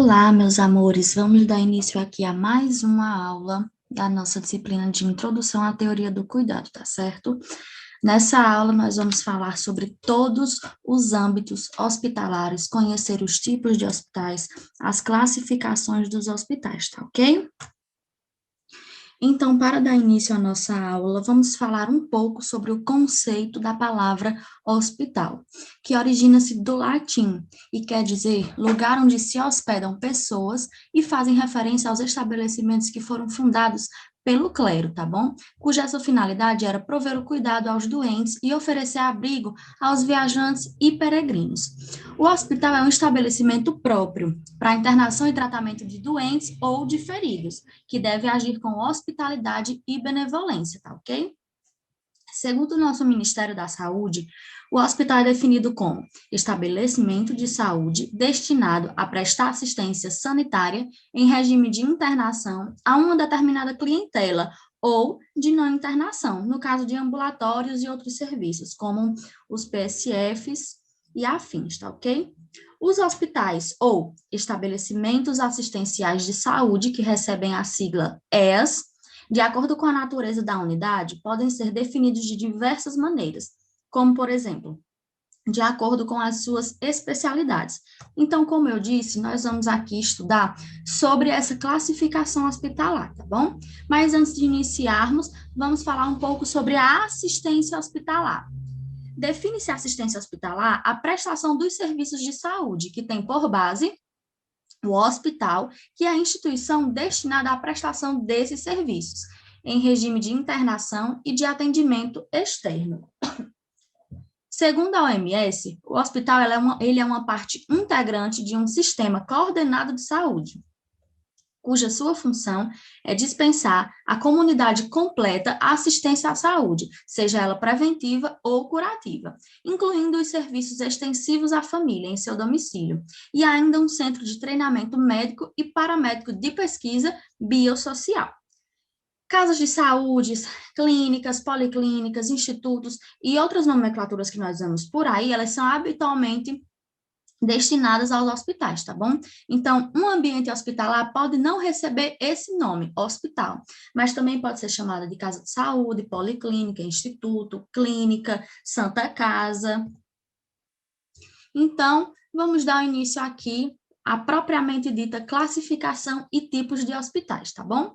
Olá, meus amores, vamos dar início aqui a mais uma aula da nossa disciplina de Introdução à Teoria do Cuidado, tá certo? Nessa aula, nós vamos falar sobre todos os âmbitos hospitalares, conhecer os tipos de hospitais, as classificações dos hospitais, tá ok? Então, para dar início à nossa aula, vamos falar um pouco sobre o conceito da palavra hospital, que origina-se do latim e quer dizer lugar onde se hospedam pessoas e fazem referência aos estabelecimentos que foram fundados pelo clero, tá bom? Cuja sua finalidade era prover o cuidado aos doentes e oferecer abrigo aos viajantes e peregrinos. O hospital é um estabelecimento próprio para internação e tratamento de doentes ou de feridos, que deve agir com hospitalidade e benevolência, tá ok? Segundo o nosso Ministério da Saúde, o hospital é definido como estabelecimento de saúde destinado a prestar assistência sanitária em regime de internação a uma determinada clientela ou de não internação, no caso de ambulatórios e outros serviços, como os PSFs e afins, tá ok? Os hospitais ou estabelecimentos assistenciais de saúde, que recebem a sigla EAS, de acordo com a natureza da unidade, podem ser definidos de diversas maneiras, como, por exemplo, de acordo com as suas especialidades. Então, como eu disse, nós vamos aqui estudar sobre essa classificação hospitalar, tá bom? Mas antes de iniciarmos, vamos falar um pouco sobre a assistência hospitalar. Define-se assistência hospitalar a prestação dos serviços de saúde, que tem por base o hospital, que é a instituição destinada à prestação desses serviços, em regime de internação e de atendimento externo. Segundo a OMS, o hospital ele é uma parte integrante de um sistema coordenado de saúde, cuja sua função é dispensar à comunidade completa a assistência à saúde, seja ela preventiva ou curativa, incluindo os serviços extensivos à família em seu domicílio, e ainda um centro de treinamento médico e paramédico de pesquisa biosocial. Casas de saúde, clínicas, policlínicas, institutos e outras nomenclaturas que nós vemos por aí, elas são habitualmente destinadas aos hospitais, tá bom? Então, um ambiente hospitalar pode não receber esse nome, hospital, mas também pode ser chamada de casa de saúde, policlínica, instituto, clínica, santa casa. Então, vamos dar início aqui à propriamente dita classificação e tipos de hospitais, tá bom?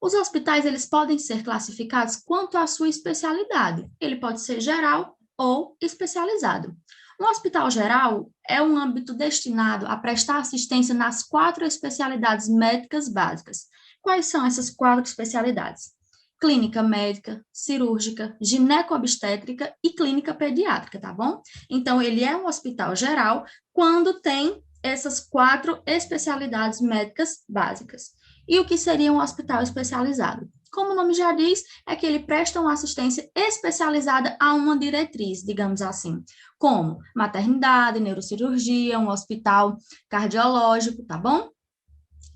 Os hospitais, eles podem ser classificados quanto à sua especialidade. Ele pode ser geral ou especializado. Um hospital geral é um âmbito destinado a prestar assistência nas 4 especialidades médicas básicas. Quais são essas 4 especialidades? Clínica médica, cirúrgica, gineco-obstétrica e clínica pediátrica, tá bom? Então, ele é um hospital geral quando tem essas 4 especialidades médicas básicas. E o que seria um hospital especializado? Como o nome já diz, é que ele presta uma assistência especializada a uma diretriz, digamos assim, como maternidade, neurocirurgia, um hospital cardiológico, tá bom?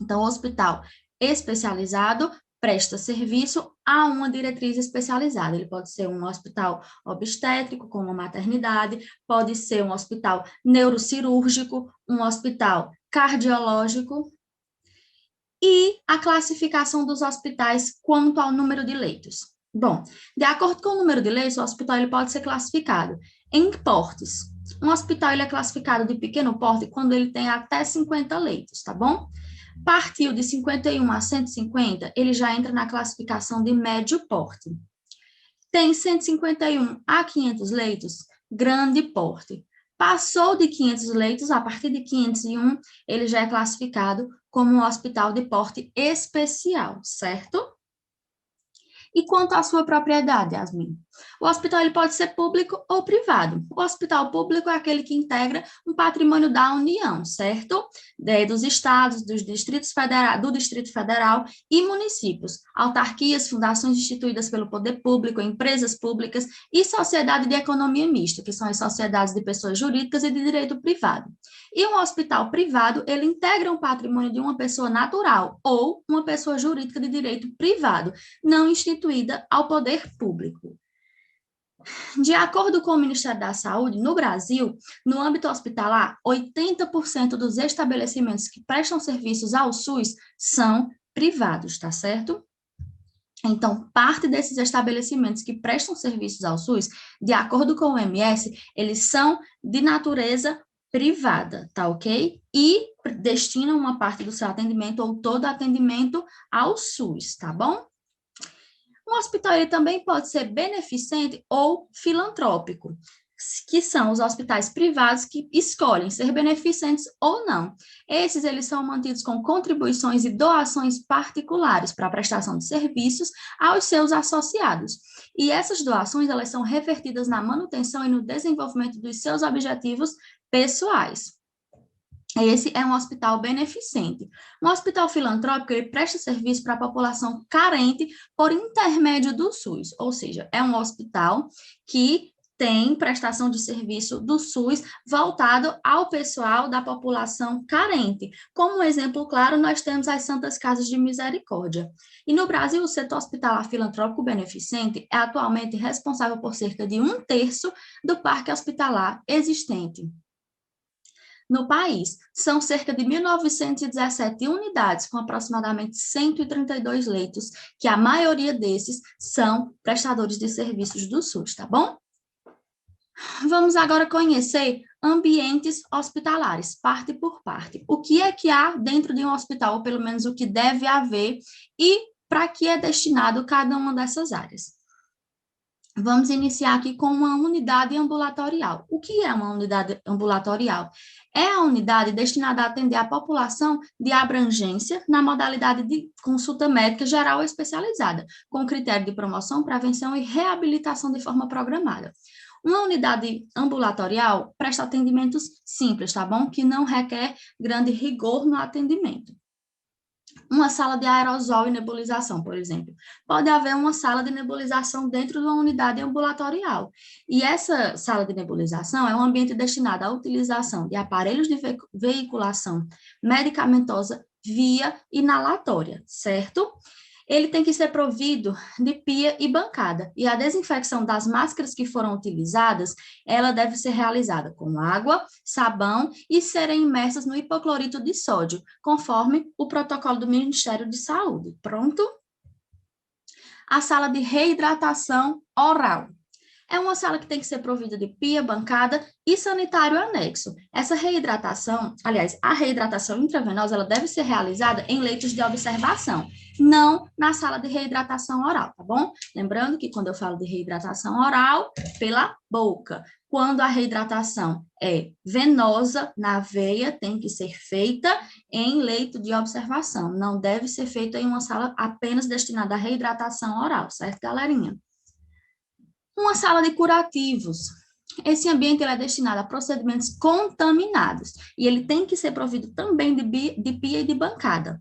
Então, o hospital especializado presta serviço a uma diretriz especializada. Ele pode ser um hospital obstétrico, como a maternidade, pode ser um hospital neurocirúrgico, um hospital cardiológico, e a classificação dos hospitais quanto ao número de leitos. Bom, de acordo com o número de leitos, o hospital ele pode ser classificado em portes. Um hospital ele é classificado de pequeno porte quando ele tem até 50 leitos, tá bom? Partiu de 51 a 150, ele já entra na classificação de médio porte. Tem 151 a 500 leitos, grande porte. Passou de 500 leitos, a partir de 501, ele já é classificado como um hospital de porte especial, certo? E quanto à sua propriedade, Yasmin? O hospital ele pode ser público ou privado. O hospital público é aquele que integra um patrimônio da União, certo? Dos estados, dos distritos federal, do Distrito Federal e municípios, autarquias, fundações instituídas pelo poder público, empresas públicas e sociedade de economia mista, que são as sociedades de pessoas jurídicas e de direito privado. E um hospital privado, ele integra um patrimônio de uma pessoa natural ou uma pessoa jurídica de direito privado, não instituída ao poder público. De acordo com o Ministério da Saúde, no Brasil, no âmbito hospitalar, 80% dos estabelecimentos que prestam serviços ao SUS são privados, tá certo? Então, parte desses estabelecimentos que prestam serviços ao SUS, de acordo com o OMS, eles são de natureza privada, tá ok? E destinam uma parte do seu atendimento ou todo atendimento ao SUS, tá bom? Um hospital ele também pode ser beneficente ou filantrópico, que são os hospitais privados que escolhem ser beneficentes ou não. Esses eles são mantidos com contribuições e doações particulares para a prestação de serviços aos seus associados. E essas doações elas são revertidas na manutenção e no desenvolvimento dos seus objetivos pessoais. Esse é um hospital beneficente. Um hospital filantrópico, ele presta serviço para a população carente por intermédio do SUS, ou seja, é um hospital que tem prestação de serviço do SUS voltado ao pessoal da população carente. Como um exemplo claro, nós temos as Santas Casas de Misericórdia. E no Brasil, o setor hospitalar filantrópico beneficente é atualmente responsável por cerca de 1/3 do parque hospitalar existente no país. São cerca de 1.917 unidades, com aproximadamente 132 leitos, que a maioria desses são prestadores de serviços do SUS, tá bom? Vamos agora conhecer ambientes hospitalares, parte por parte. O que é que há dentro de um hospital, ou pelo menos o que deve haver, e para que é destinado cada uma dessas áreas. Vamos iniciar aqui com uma unidade ambulatorial. O que é uma unidade ambulatorial? É a unidade destinada a atender a população de abrangência na modalidade de consulta médica geral ou especializada, com critério de promoção, prevenção e reabilitação de forma programada. Uma unidade ambulatorial presta atendimentos simples, tá bom? Que não requer grande rigor no atendimento. Uma sala de aerosol e nebulização, por exemplo. Pode haver uma sala de nebulização dentro de uma unidade ambulatorial. E essa sala de nebulização é um ambiente destinado à utilização de aparelhos de veiculação medicamentosa via inalatória, certo? Ele tem que ser provido de pia e bancada, e a desinfecção das máscaras que foram utilizadas, ela deve ser realizada com água, sabão e serem imersas no hipoclorito de sódio, conforme o protocolo do Ministério de Saúde. Pronto? A sala de reidratação oral. É uma sala que tem que ser provida de pia, bancada e sanitário anexo. Essa reidratação, aliás, a reidratação intravenosa, ela deve ser realizada em leitos de observação, não na sala de reidratação oral, tá bom? Lembrando que quando eu falo de reidratação oral, pela boca. Quando a reidratação é venosa, na veia, tem que ser feita em leito de observação. Não deve ser feita em uma sala apenas destinada à reidratação oral, certo, galerinha? Uma sala de curativos. Esse ambiente é destinado a procedimentos contaminados e ele tem que ser provido também de pia e de bancada.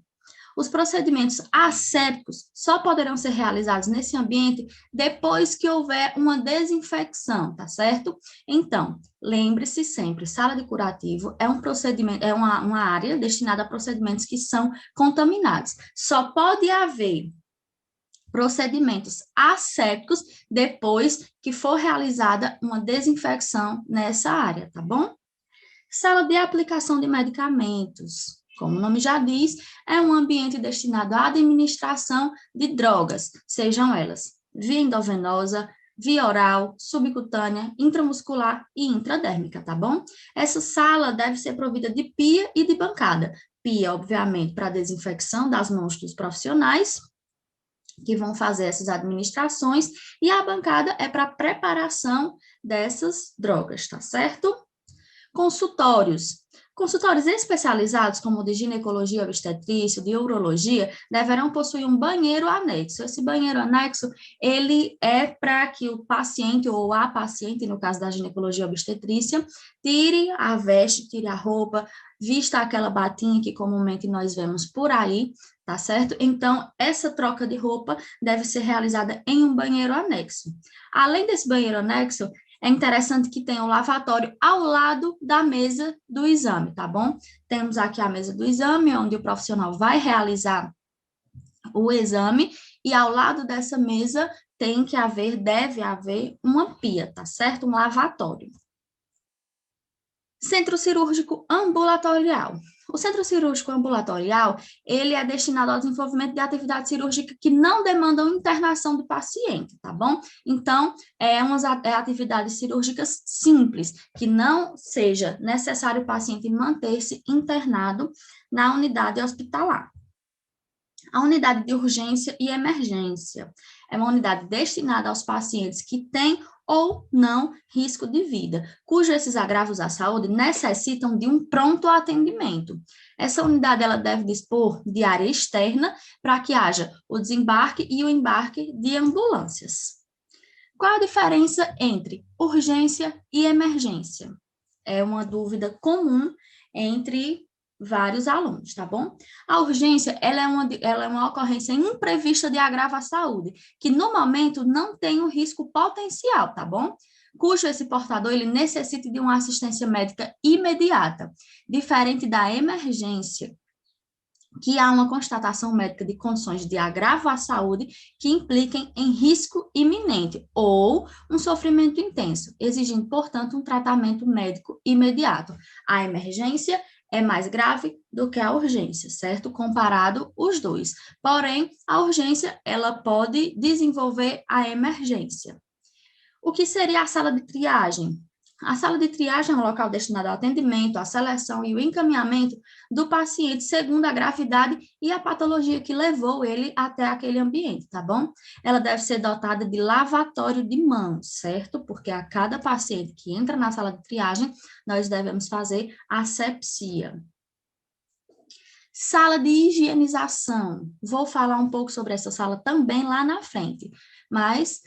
Os procedimentos assépticos só poderão ser realizados nesse ambiente depois que houver uma desinfecção, tá certo? Então, lembre-se sempre, sala de curativo é um procedimento, é uma área destinada a procedimentos que são contaminados. Só pode haver procedimentos assépticos depois que for realizada uma desinfecção nessa área, tá bom? Sala de aplicação de medicamentos. Como o nome já diz, é um ambiente destinado à administração de drogas, sejam elas via endovenosa, via oral, subcutânea, intramuscular e intradérmica, tá bom? Essa sala deve ser provida de pia e de bancada. Pia, obviamente, para desinfecção das mãos dos profissionais, que vão fazer essas administrações, e a bancada é para preparação dessas drogas, tá certo? Consultórios. Consultórios especializados, como o de ginecologia e obstetrícia, de urologia, deverão possuir um banheiro anexo. Esse banheiro anexo, ele é para que o paciente ou a paciente, no caso da ginecologia e obstetrícia, tire a veste, tire a roupa, vista aquela batinha que comumente nós vemos por aí, tá certo? Então, essa troca de roupa deve ser realizada em um banheiro anexo. Além desse banheiro anexo, é interessante que tenha um lavatório ao lado da mesa do exame, tá bom? Temos aqui a mesa do exame, onde o profissional vai realizar o exame, e ao lado dessa mesa deve haver uma pia, tá certo? Um lavatório. Centro cirúrgico ambulatorial. O centro cirúrgico ambulatorial, ele é destinado ao desenvolvimento de atividade cirúrgica que não demandam internação do paciente, tá bom? Então, atividades cirúrgicas simples, que não seja necessário o paciente manter-se internado na unidade hospitalar. A unidade de urgência e emergência é uma unidade destinada aos pacientes que têm ou não risco de vida, cujos esses agravos à saúde necessitam de um pronto atendimento. Essa unidade ela deve dispor de área externa para que haja o desembarque e o embarque de ambulâncias. Qual a diferença entre urgência e emergência? É uma dúvida comum entre vários alunos, tá bom? A urgência, ela é uma ocorrência imprevista de agravo à saúde, que no momento não tem um risco potencial, tá bom? Cujo esse portador, ele necessita de uma assistência médica imediata, diferente da emergência, que há uma constatação médica de condições de agravo à saúde que impliquem em risco iminente ou um sofrimento intenso, exigindo, portanto, um tratamento médico imediato. A emergência é mais grave do que a urgência, certo? Comparado os dois. Porém, a urgência, ela pode desenvolver a emergência. O que seria a sala de triagem? A sala de triagem é um local destinado ao atendimento, à seleção e o encaminhamento do paciente segundo a gravidade e a patologia que levou ele até aquele ambiente, tá bom? Ela deve ser dotada de lavatório de mãos, certo? Porque a cada paciente que entra na sala de triagem, nós devemos fazer asepsia. Sala de higienização. Vou falar um pouco sobre essa sala também lá na frente, mas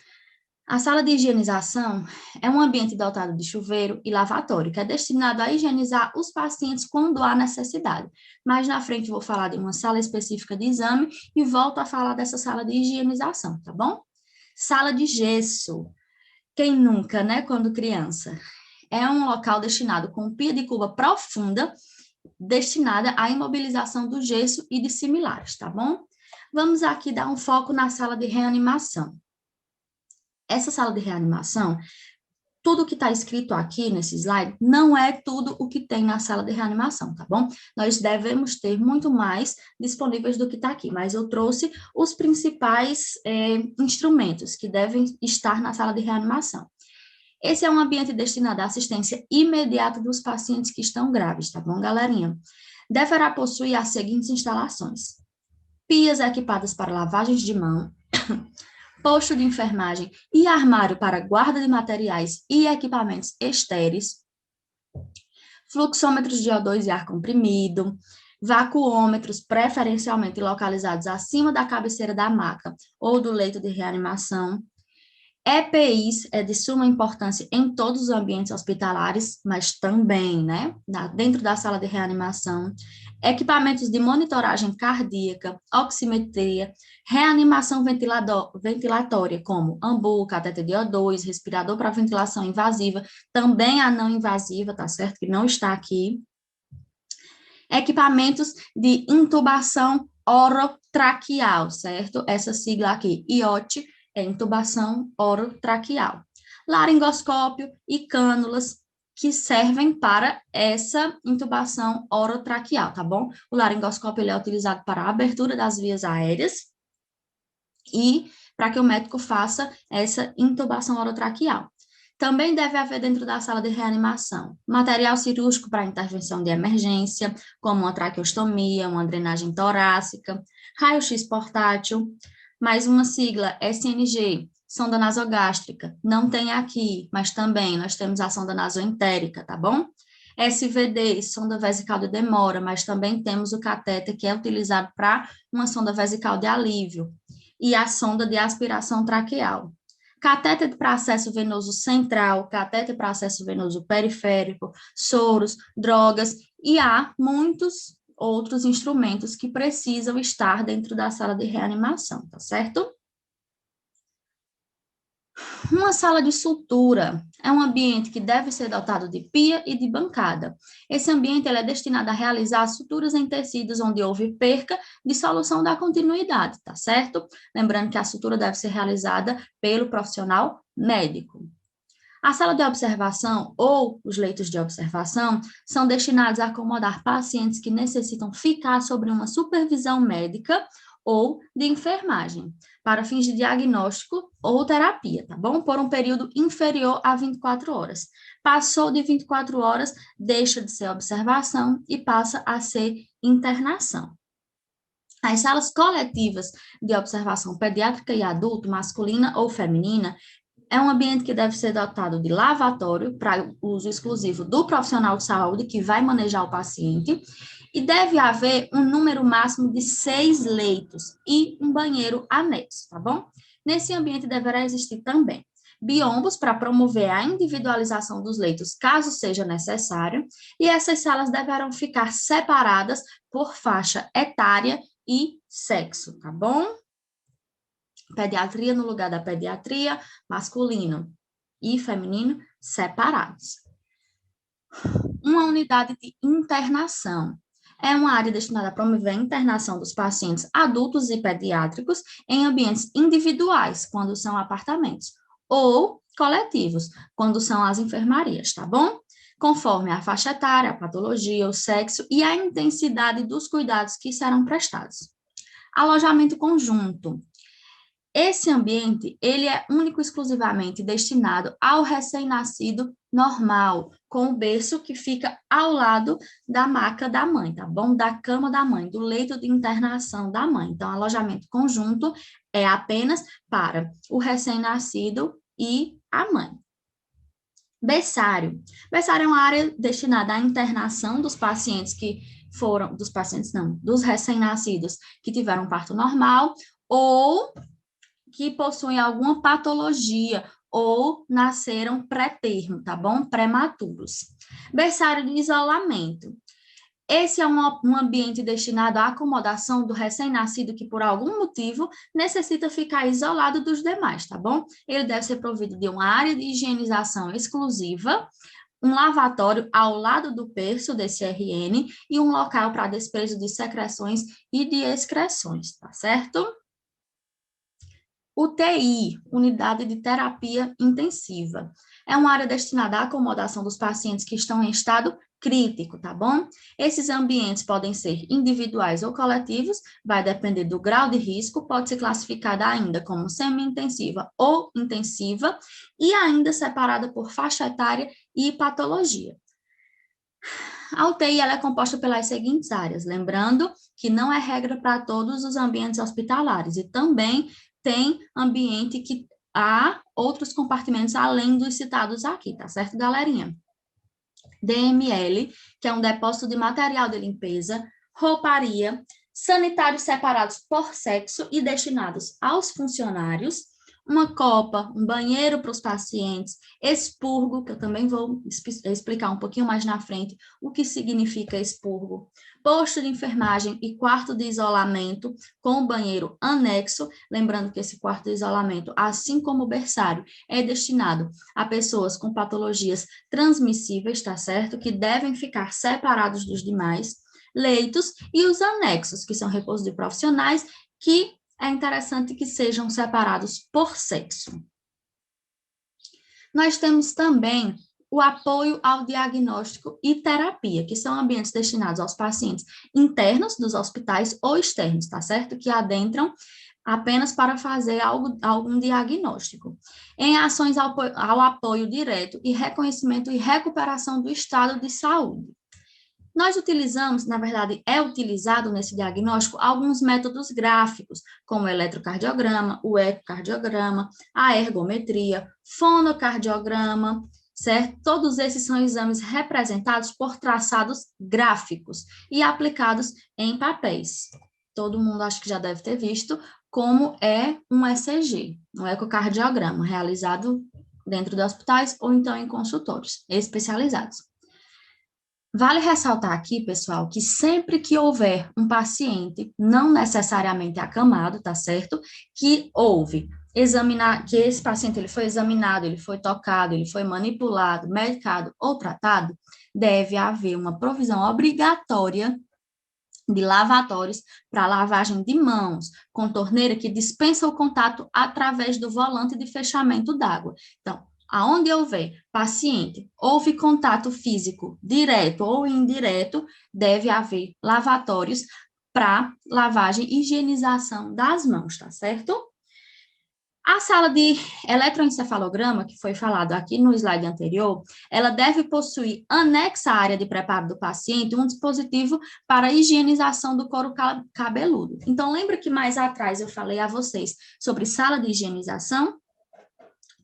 a sala de higienização é um ambiente dotado de chuveiro e lavatório, que é destinado a higienizar os pacientes quando há necessidade. Mais na frente vou falar de uma sala específica de exame e volto a falar dessa sala de higienização, tá bom? Sala de gesso. Quem nunca, né, quando criança? É um local destinado com pia de cuba profunda, destinada à imobilização do gesso e de similares, tá bom? Vamos aqui dar um foco na sala de reanimação. Essa sala de reanimação, tudo que está escrito aqui nesse slide, não é tudo o que tem na sala de reanimação, tá bom? Nós devemos ter muito mais disponíveis do que está aqui, mas eu trouxe os principais instrumentos que devem estar na sala de reanimação. Esse é um ambiente destinado à assistência imediata dos pacientes que estão graves, tá bom, galerinha? Deverá possuir as seguintes instalações: pias equipadas para lavagens de mão, posto de enfermagem e armário para guarda de materiais e equipamentos estéreis, fluxômetros de O2 e ar comprimido, vacuômetros preferencialmente localizados acima da cabeceira da maca ou do leito de reanimação. EPIs é de suma importância em todos os ambientes hospitalares, mas também, né, dentro da sala de reanimação. Equipamentos de monitoragem cardíaca, oximetria, reanimação ventilatória, como ambu, cateter de O2, respirador para ventilação invasiva, também a não invasiva, tá certo? Que não está aqui. Equipamentos de intubação orotraqueal, certo? Essa sigla aqui, IOT, é intubação orotraqueal. Laringoscópio e cânulas que servem para essa intubação orotraqueal, tá bom? O laringoscópio ele é utilizado para a abertura das vias aéreas e para que o médico faça essa intubação orotraqueal. Também deve haver dentro da sala de reanimação material cirúrgico para intervenção de emergência, como uma traqueostomia, uma drenagem torácica, raio-x portátil, mais uma sigla, SNG, sonda nasogástrica. Não tem aqui, mas também nós temos a sonda nasoentérica, tá bom? SVD, sonda vesical de demora, mas também temos o catéter, que é utilizado para uma sonda vesical de alívio, e a sonda de aspiração traqueal. Catéter para acesso venoso central, catéter para acesso venoso periférico, soros, drogas, e há muitos outros instrumentos que precisam estar dentro da sala de reanimação, tá certo? Uma sala de sutura é um ambiente que deve ser dotado de pia e de bancada. Esse ambiente ele é destinado a realizar suturas em tecidos onde houve perca de solução da continuidade, tá certo? Lembrando que a sutura deve ser realizada pelo profissional médico. A sala de observação ou os leitos de observação são destinados a acomodar pacientes que necessitam ficar sob uma supervisão médica ou de enfermagem, para fins de diagnóstico ou terapia, tá bom? Por um período inferior a 24 horas. Passou de 24 horas, deixa de ser observação e passa a ser internação. As salas coletivas de observação pediátrica e adulto, masculina ou feminina, é um ambiente que deve ser dotado de lavatório para uso exclusivo do profissional de saúde que vai manejar o paciente e deve haver um número máximo de 6 leitos e um banheiro anexo, tá bom? Nesse ambiente deverá existir também biombos para promover a individualização dos leitos, caso seja necessário, e essas salas deverão ficar separadas por faixa etária e sexo, tá bom? Pediatria no lugar da pediatria, masculino e feminino separados. Uma unidade de internação é uma área destinada a promover a internação dos pacientes adultos e pediátricos em ambientes individuais, quando são apartamentos, ou coletivos, quando são as enfermarias, tá bom? Conforme a faixa etária, a patologia, o sexo e a intensidade dos cuidados que serão prestados. Alojamento conjunto. Esse ambiente, ele é único e exclusivamente destinado ao recém-nascido normal, com o berço que fica ao lado da maca da mãe, tá bom? Da cama da mãe, do leito de internação da mãe. Então, alojamento conjunto é apenas para o recém-nascido e a mãe. Berçário. Berçário é uma área destinada à internação dos pacientes que foram, dos pacientes não, dos recém-nascidos que tiveram parto normal ou que possuem alguma patologia ou nasceram pré-termo, tá bom? Prematuros. Berçário de isolamento. Esse é um ambiente destinado à acomodação do recém-nascido que, por algum motivo, necessita ficar isolado dos demais, tá bom? Ele deve ser provido de uma área de higienização exclusiva, um lavatório ao lado do berço desse RN e um local para despejo de secreções e de excreções, tá certo? UTI, Unidade de Terapia Intensiva. É uma área destinada à acomodação dos pacientes que estão em estado crítico, tá bom? Esses ambientes podem ser individuais ou coletivos, vai depender do grau de risco, pode ser classificada ainda como semi-intensiva ou intensiva e ainda separada por faixa etária e patologia. A UTI ela é composta pelas seguintes áreas, lembrando que não é regra para todos os ambientes hospitalares e também tem ambiente que há outros compartimentos além dos citados aqui, tá certo, galerinha? DML, que é um depósito de material de limpeza, rouparia, sanitários separados por sexo e destinados aos funcionários, uma copa, um banheiro para os pacientes, expurgo, que eu também vou explicar um pouquinho mais na frente o que significa expurgo, posto de enfermagem e quarto de isolamento com banheiro anexo, lembrando que esse quarto de isolamento, assim como o berçário, é destinado a pessoas com patologias transmissíveis, tá certo? Que devem ficar separados dos demais, leitos e os anexos, que são repouso de profissionais, que é interessante que sejam separados por sexo. Nós temos também o apoio ao diagnóstico e terapia, que são ambientes destinados aos pacientes internos dos hospitais ou externos, tá certo? Que adentram apenas para fazer algum diagnóstico. Em ações ao apoio direto e reconhecimento e recuperação do estado de saúde. Nós utilizamos, na verdade, é utilizado nesse diagnóstico alguns métodos gráficos, como o eletrocardiograma, o ecocardiograma, a ergometria, fonocardiograma, certo? Todos esses são exames representados por traçados gráficos e aplicados em papéis. Todo mundo acho que já deve ter visto como é um ECG, um ecocardiograma, realizado dentro de hospitais ou então em consultórios especializados. Vale ressaltar aqui, pessoal, que sempre que houver um paciente, não necessariamente acamado, tá certo? Que houve examinar, que esse paciente ele foi examinado, ele foi tocado, ele foi manipulado, medicado ou tratado, deve haver uma provisão obrigatória de lavatórios para lavagem de mãos, com torneira que dispensa o contato através do volante de fechamento d'água. Então, aonde houver paciente, houve contato físico direto ou indireto, deve haver lavatórios para lavagem e higienização das mãos, tá certo? A sala de eletroencefalograma, que foi falado aqui no slide anterior, ela deve possuir, anexa à área de preparo do paciente, um dispositivo para higienização do couro cabeludo. Então, lembra que mais atrás eu falei a vocês sobre sala de higienização?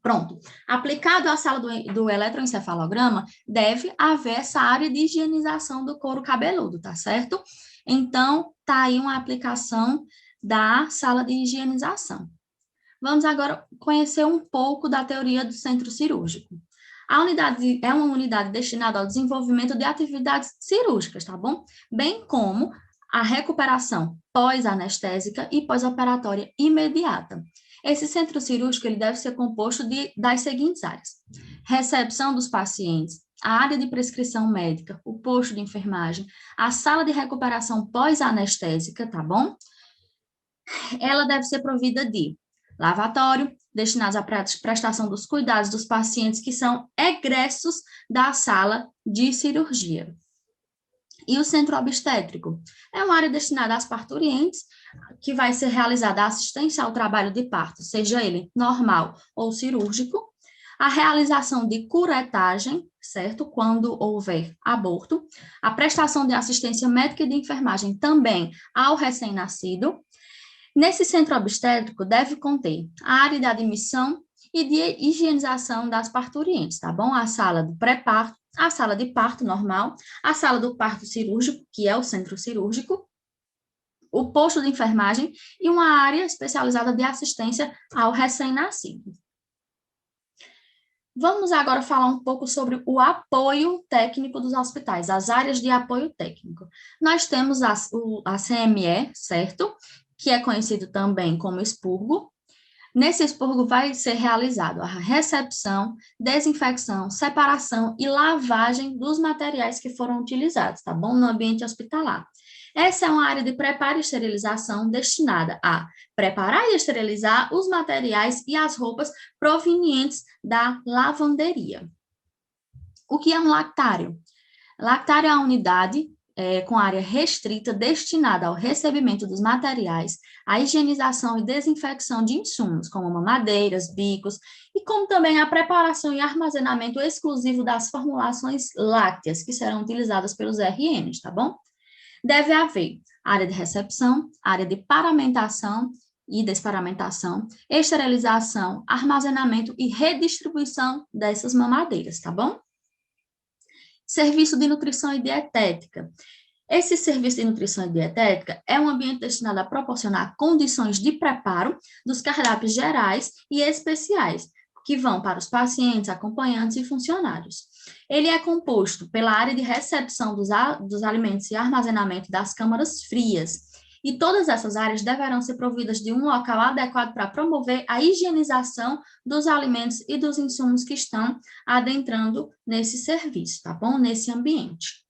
Pronto. Aplicado à sala do eletroencefalograma, deve haver essa área de higienização do couro cabeludo, tá certo? Então, tá aí uma aplicação da sala de higienização. Vamos agora conhecer um pouco da teoria do centro cirúrgico. A unidade é uma unidade destinada ao desenvolvimento de atividades cirúrgicas, tá bom? Bem como a recuperação pós-anestésica e pós-operatória imediata. Esse centro cirúrgico ele deve ser composto das seguintes áreas: recepção dos pacientes, a área de prescrição médica, o posto de enfermagem, a sala de recuperação pós-anestésica, tá bom? Ela deve ser provida de lavatório, destinados à prestação dos cuidados dos pacientes que são egressos da sala de cirurgia. E o centro obstétrico é uma área destinada às parturientes, que vai ser realizada a assistência ao trabalho de parto, seja ele normal ou cirúrgico, a realização de curetagem, certo? Quando houver aborto, a prestação de assistência médica e de enfermagem também ao recém-nascido. Nesse centro obstétrico deve conter a área de admissão e de higienização das parturientes, tá bom? A sala do pré-parto, a sala de parto normal, a sala do parto cirúrgico, que é o centro cirúrgico, o posto de enfermagem e uma área especializada de assistência ao recém-nascido. Vamos agora falar um pouco sobre o apoio técnico dos hospitais, as áreas de apoio técnico. Nós temos a CME, certo? Que é conhecido também como expurgo. Nesse expurgo vai ser realizado a recepção, desinfecção, separação e lavagem dos materiais que foram utilizados, tá bom? No ambiente hospitalar. Essa é uma área de preparo e esterilização destinada a preparar e esterilizar os materiais e as roupas provenientes da lavanderia. O que é um lactário? Lactário é a unidade com área restrita destinada ao recebimento dos materiais, à higienização e desinfecção de insumos, como mamadeiras, bicos, e como também a preparação e armazenamento exclusivo das formulações lácteas, que serão utilizadas pelos RNs, tá bom? Deve haver área de recepção, área de paramentação e desparamentação, esterilização, armazenamento e redistribuição dessas mamadeiras, tá bom? Serviço de nutrição e dietética. Esse serviço de nutrição e dietética é um ambiente destinado a proporcionar condições de preparo dos cardápios gerais e especiais, que vão para os pacientes, acompanhantes e funcionários. Ele é composto pela área de recepção dos alimentos e armazenamento das câmaras frias, e todas essas áreas deverão ser providas de um local adequado para promover a higienização dos alimentos e dos insumos que estão adentrando nesse serviço, tá bom? Nesse ambiente.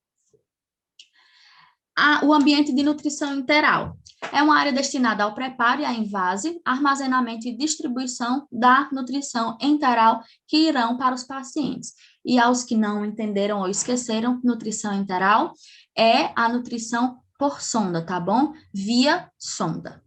O ambiente de nutrição enteral é uma área destinada ao preparo e à invase, armazenamento e distribuição da nutrição enteral que irão para os pacientes. E aos que não entenderam ou esqueceram, nutrição enteral é a nutrição por sonda, tá bom? Via sonda.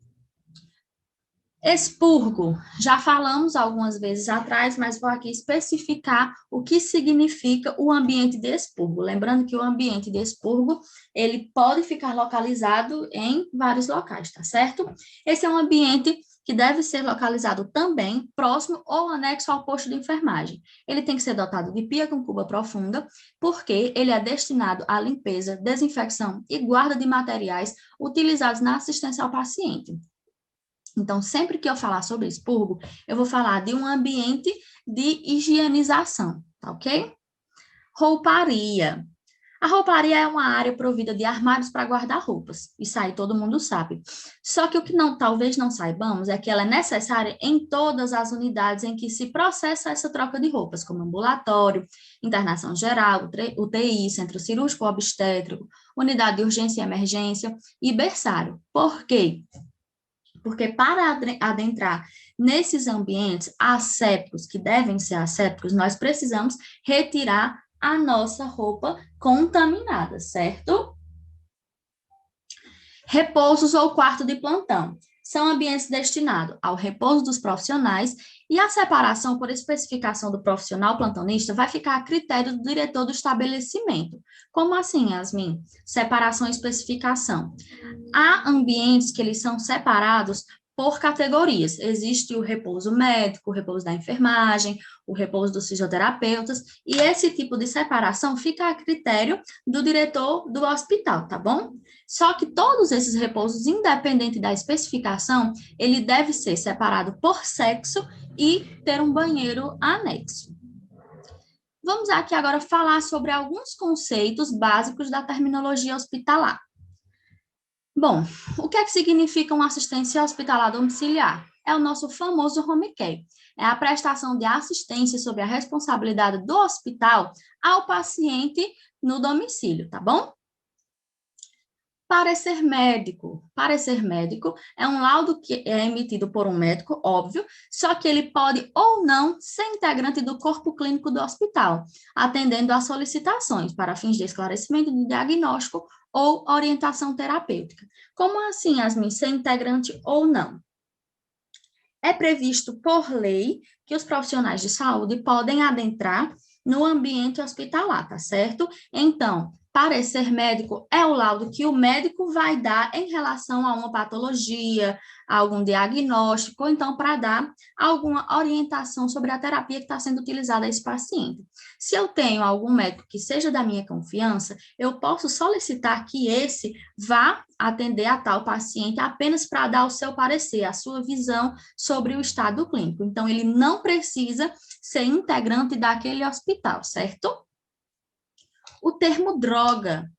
Expurgo, já falamos algumas vezes atrás, mas vou aqui especificar o que significa o ambiente de expurgo. Lembrando que o ambiente de expurgo, ele pode ficar localizado em vários locais, tá certo? Esse é um ambiente que deve ser localizado também próximo ou anexo ao posto de enfermagem. Ele tem que ser dotado de pia com cuba profunda, porque ele é destinado à limpeza, desinfecção e guarda de materiais utilizados na assistência ao paciente. Então, sempre que eu falar sobre expurgo, eu vou falar de um ambiente de higienização, tá ok? Rouparia. A rouparia é uma área provida de armários para guardar roupas. Isso aí todo mundo sabe. Só que o que talvez não saibamos é que ela é necessária em todas as unidades em que se processa essa troca de roupas, como ambulatório, internação geral, UTI, centro cirúrgico obstétrico, unidade de urgência e emergência e berçário. Por quê? Porque para adentrar nesses ambientes assépticos, que devem ser assépticos, nós precisamos retirar a nossa roupa contaminada, certo? Repousos ou quarto de plantão. São ambientes destinados ao repouso dos profissionais e a separação por especificação do profissional plantonista vai ficar a critério do diretor do estabelecimento. Como assim, Yasmin? Separação e especificação. Há ambientes que eles são separados por categorias. Existe o repouso médico, o repouso da enfermagem, o repouso dos fisioterapeutas, e esse tipo de separação fica a critério do diretor do hospital, tá bom? Só que todos esses repousos, independente da especificação, ele deve ser separado por sexo e ter um banheiro anexo. Vamos aqui agora falar sobre alguns conceitos básicos da terminologia hospitalar. Bom, o que é que significa uma assistência hospitalar domiciliar? É o nosso famoso home care. É a prestação de assistência sob a responsabilidade do hospital ao paciente no domicílio, tá bom? Parecer médico. Parecer médico é um laudo que é emitido por um médico, óbvio, só que ele pode ou não ser integrante do corpo clínico do hospital, atendendo às solicitações para fins de esclarecimento de diagnóstico ou orientação terapêutica. Como assim, Yasmin, ser integrante ou não? É previsto por lei que os profissionais de saúde podem adentrar no ambiente hospitalar, tá certo? Então, parecer médico é o laudo que o médico vai dar em relação a uma patologia, a algum diagnóstico, ou então para dar alguma orientação sobre a terapia que está sendo utilizada a esse paciente. Se eu tenho algum médico que seja da minha confiança, eu posso solicitar que esse vá atender a tal paciente apenas para dar o seu parecer, a sua visão sobre o estado clínico. Então, ele não precisa ser integrante daquele hospital, certo? O termo droga.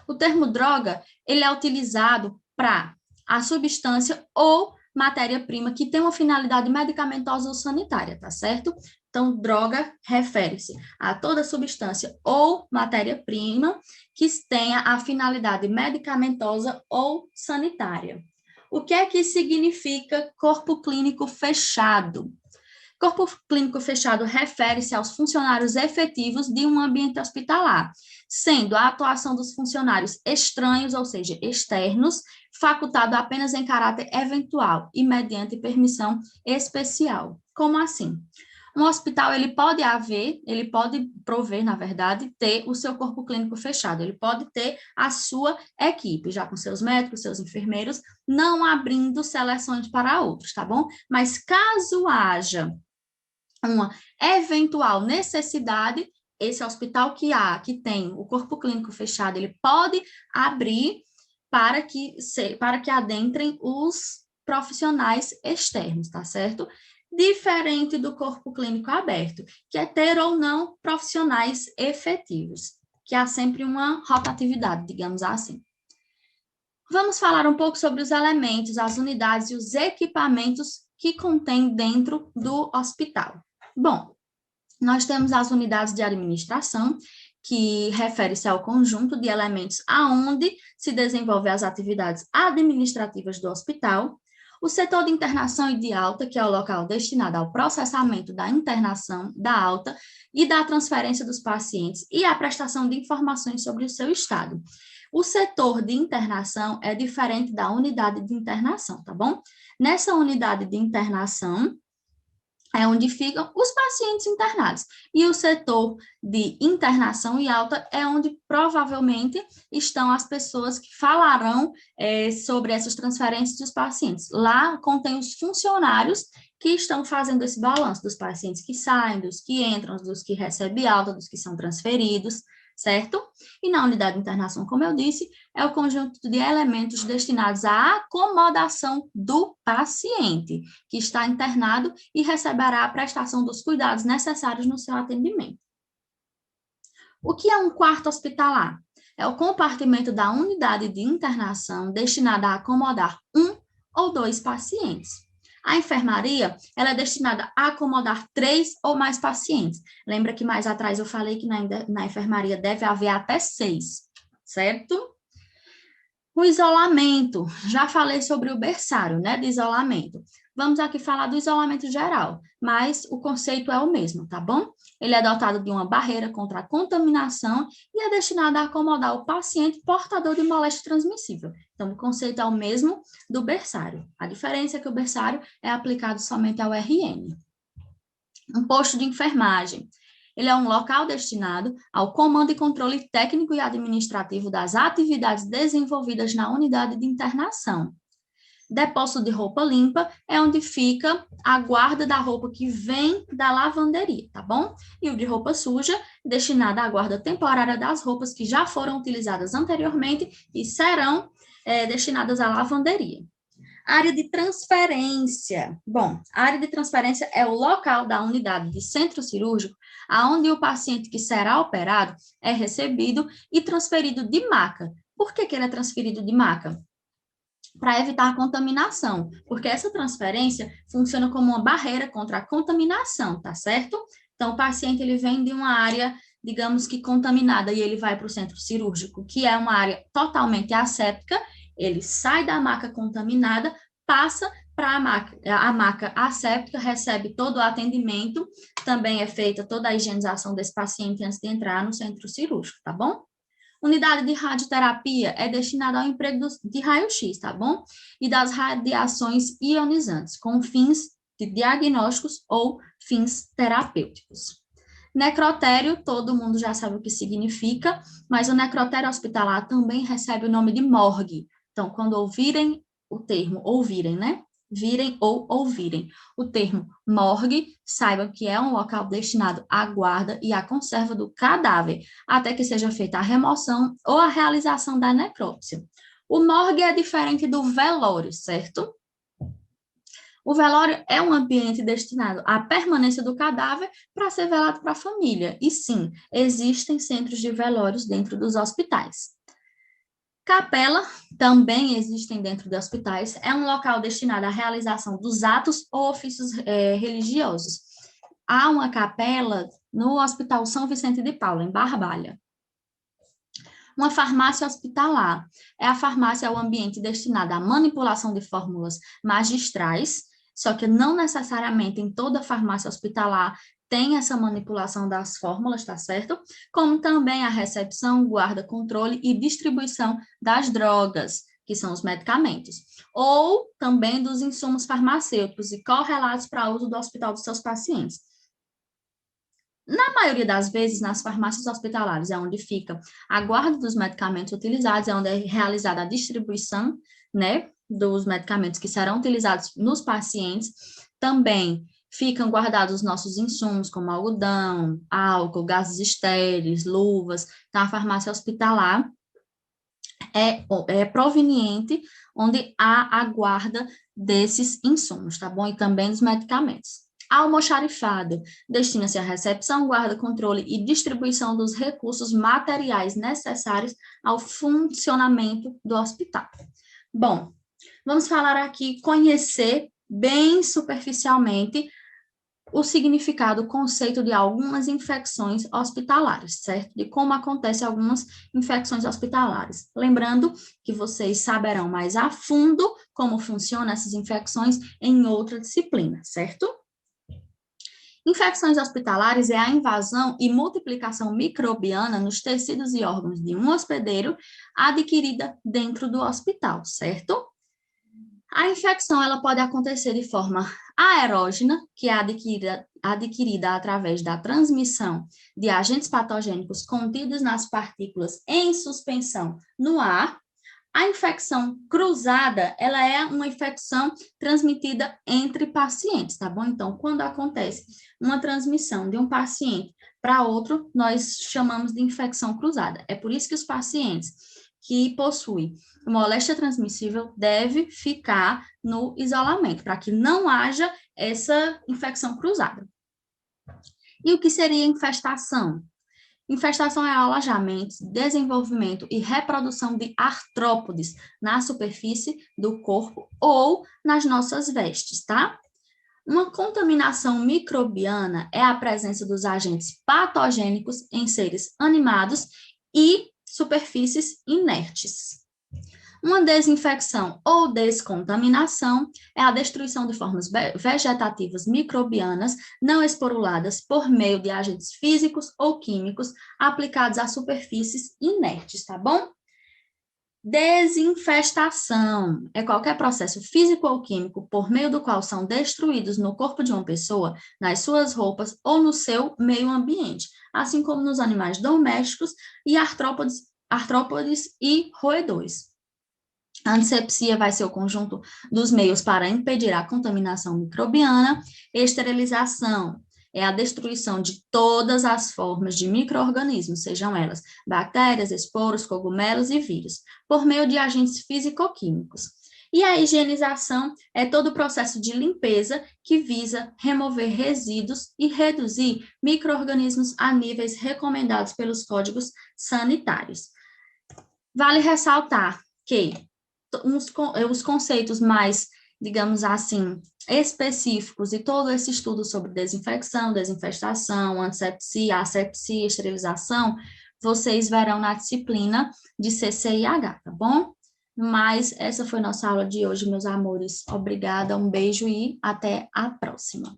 O termo droga, ele é utilizado para a substância ou matéria-prima que tem uma finalidade medicamentosa ou sanitária, tá certo? Então, droga refere-se a toda substância ou matéria-prima que tenha a finalidade medicamentosa ou sanitária. O que é que significa corpo clínico fechado? Corpo clínico fechado refere-se aos funcionários efetivos de um ambiente hospitalar, sendo a atuação dos funcionários estranhos, ou seja, externos, facultado apenas em caráter eventual e mediante permissão especial. Como assim? Um hospital, ele pode prover, na verdade, ter o seu corpo clínico fechado, ele pode ter a sua equipe, já com seus médicos, seus enfermeiros, não abrindo seleções para outros, tá bom? Mas caso haja uma eventual necessidade, esse hospital que tem o corpo clínico fechado, ele pode abrir para que adentrem os profissionais externos, tá certo? Diferente do corpo clínico aberto, que é ter ou não profissionais efetivos, que há sempre uma rotatividade, digamos assim. Vamos falar um pouco sobre os elementos, as unidades e os equipamentos que contém dentro do hospital. Bom, nós temos as unidades de administração, que refere-se ao conjunto de elementos aonde se desenvolvem as atividades administrativas do hospital. O setor de internação e de alta, que é o local destinado ao processamento da internação, da alta e da transferência dos pacientes e a prestação de informações sobre o seu estado. O setor de internação é diferente da unidade de internação, tá bom? Nessa unidade de internação, é onde ficam os pacientes internados. E o setor de internação e alta é onde provavelmente estão as pessoas que falarão sobre essas transferências dos pacientes. Lá contém os funcionários que estão fazendo esse balanço dos pacientes que saem, dos que entram, dos que recebem alta, dos que são transferidos, certo? E na unidade de internação, como eu disse, é o conjunto de elementos destinados à acomodação do paciente, que está internado e receberá a prestação dos cuidados necessários no seu atendimento. O que é um quarto hospitalar? É o compartimento da unidade de internação destinada a acomodar um ou dois pacientes. A enfermaria, ela é destinada a acomodar 3 ou mais pacientes. Lembra que mais atrás eu falei que na enfermaria deve haver até 6, certo? O isolamento, já falei sobre o berçário, né, de isolamento. Vamos aqui falar do isolamento geral, mas o conceito é o mesmo, tá bom? Ele é dotado de uma barreira contra a contaminação e é destinado a acomodar o paciente portador de moléstia transmissível. Então, o conceito é o mesmo do berçário. A diferença é que o berçário é aplicado somente ao RN. Um posto de enfermagem. Ele é um local destinado ao comando e controle técnico e administrativo das atividades desenvolvidas na unidade de internação. Depósito de roupa limpa é onde fica a guarda da roupa que vem da lavanderia, tá bom? E o de roupa suja, destinado à guarda temporária das roupas que já foram utilizadas anteriormente e serão destinadas à lavanderia. Área de transferência. Bom, a área de transferência é o local da unidade de centro cirúrgico aonde o paciente que será operado é recebido e transferido de maca. Por que ele é transferido de maca? Para evitar a contaminação, porque essa transferência funciona como uma barreira contra a contaminação, tá certo? Então, o paciente ele vem de uma área, digamos que contaminada, e ele vai para o centro cirúrgico, que é uma área totalmente asséptica, ele sai da maca contaminada, passa para a maca asséptica, recebe todo o atendimento, também é feita toda a higienização desse paciente antes de entrar no centro cirúrgico, tá bom? Unidade de radioterapia é destinada ao emprego de raio-x, tá bom? E das radiações ionizantes, com fins de diagnósticos ou fins terapêuticos. Necrotério, todo mundo já sabe o que significa, mas o necrotério hospitalar também recebe o nome de morgue. Então, quando ouvirem o termo, ouvirem, né? Virem ou ouvirem o termo morgue, saibam que é um local destinado à guarda e à conserva do cadáver, até que seja feita a remoção ou a realização da necrópsia. O morgue é diferente do velório, certo? O velório é um ambiente destinado à permanência do cadáver para ser velado para a família. E sim, existem centros de velórios dentro dos hospitais. Capela também existem dentro de hospitais, é um local destinado à realização dos atos ou ofícios religiosos. Há uma capela no Hospital São Vicente de Paula, em Barbalha. Uma farmácia hospitalar é a farmácia, é o ambiente destinado à manipulação de fórmulas magistrais, só que não necessariamente em toda farmácia hospitalar tem essa manipulação das fórmulas, tá certo? Como também a recepção, guarda, controle e distribuição das drogas, que são os medicamentos, ou também dos insumos farmacêuticos e correlatos para uso do hospital dos seus pacientes. Na maioria das vezes, nas farmácias hospitalares, é onde fica a guarda dos medicamentos utilizados, é onde é realizada a distribuição, né, dos medicamentos que serão utilizados nos pacientes. Também ficam guardados os nossos insumos, como algodão, álcool, gases estéreis, luvas. Então, a farmácia hospitalar é proveniente onde há a guarda desses insumos, tá bom? E também dos medicamentos. Almoxarifado destina-se à recepção, guarda, controle e distribuição dos recursos materiais necessários ao funcionamento do hospital. Bom, vamos falar aqui, conhecer bem superficialmente o significado, o conceito de algumas infecções hospitalares, certo? De como acontecem algumas infecções hospitalares. Lembrando que vocês saberão mais a fundo como funcionam essas infecções em outra disciplina, certo? Infecções hospitalares é a invasão e multiplicação microbiana nos tecidos e órgãos de um hospedeiro adquirida dentro do hospital, certo? A infecção ela pode acontecer de forma aerógena, que é adquirida através da transmissão de agentes patogênicos contidos nas partículas em suspensão no ar. A infecção cruzada, ela é uma infecção transmitida entre pacientes, tá bom? Então, quando acontece uma transmissão de um paciente para outro, nós chamamos de infecção cruzada. É por isso que os pacientes que possuem moléstia transmissível devem ficar no isolamento, para que não haja essa infecção cruzada. E o que seria infestação? Infestação é alojamento, desenvolvimento e reprodução de artrópodes na superfície do corpo ou nas nossas vestes, tá? Uma contaminação microbiana é a presença dos agentes patogênicos em seres animados e superfícies inertes. Uma desinfecção ou descontaminação é a destruição de formas vegetativas microbianas não esporuladas por meio de agentes físicos ou químicos aplicados a superfícies inertes, tá bom? Desinfestação é qualquer processo físico ou químico por meio do qual são destruídos no corpo de uma pessoa, nas suas roupas ou no seu meio ambiente, assim como nos animais domésticos e artrópodes e roedores. A antisepsia vai ser o conjunto dos meios para impedir a contaminação microbiana. Esterilização é a destruição de todas as formas de micro-organismos, sejam elas bactérias, esporos, cogumelos e vírus, por meio de agentes físico-químicos. E a higienização é todo o processo de limpeza que visa remover resíduos e reduzir micro-organismos a níveis recomendados pelos códigos sanitários. Vale ressaltar que os conceitos mais, digamos assim, específicos e todo esse estudo sobre desinfecção, desinfestação, antisepsia, asepsia, esterilização, vocês verão na disciplina de CCIH, tá bom? Mas essa foi nossa aula de hoje, meus amores. Obrigada, um beijo e até a próxima.